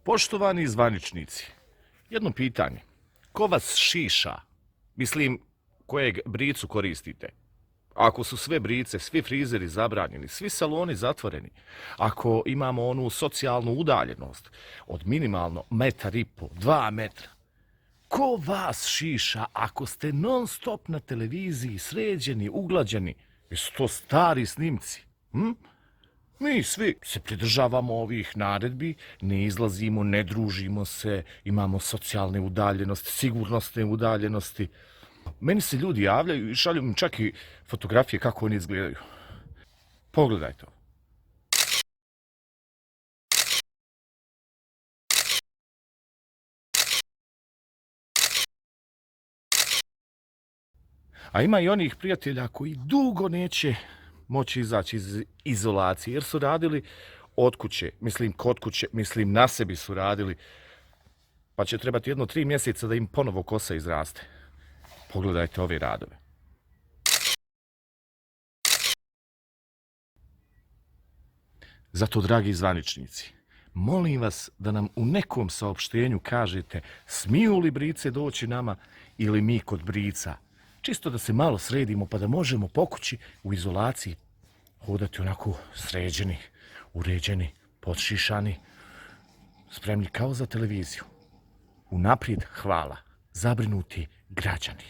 Poštovani zvaničnici, jedno pitanje. Ko vas šiša? Mislim, kojeg bricu koristite? Ako su sve brice, svi frizeri zabranjeni, svi saloni zatvoreni, ako imamo onu socijalnu udaljenost od minimalno 1,5 m, 2 metra, ko vas šiša ako ste non stop na televiziji, sređeni, uglađeni? Jesu to stari snimci? Mi svi se pridržavamo ovih naredbi, ne izlazimo, ne družimo se, imamo socijalne udaljenosti, sigurnosne udaljenosti. Meni se ljudi javljaju i šalju mi čak i fotografije kako oni izgledaju. Pogledajte ovo. A ima i onih prijatelja koji dugo neće moći izaći iz izolacije, jer su radili od kuće, mislim kod kuće, mislim na sebi su radili, pa će trebati 3 mjeseca da im ponovo kosa izraste. Pogledajte ove radove. Zato, dragi zvaničnici, molim vas da nam u nekom saopštenju kažete smiju li brice doći nama ili mi kod brica. Čisto da se malo sredimo pa da možemo po kući u izolaciji hodati onako sređeni, uređeni, podšišani, spremni kao za televiziju. Unaprijed hvala, zabrinuti građani.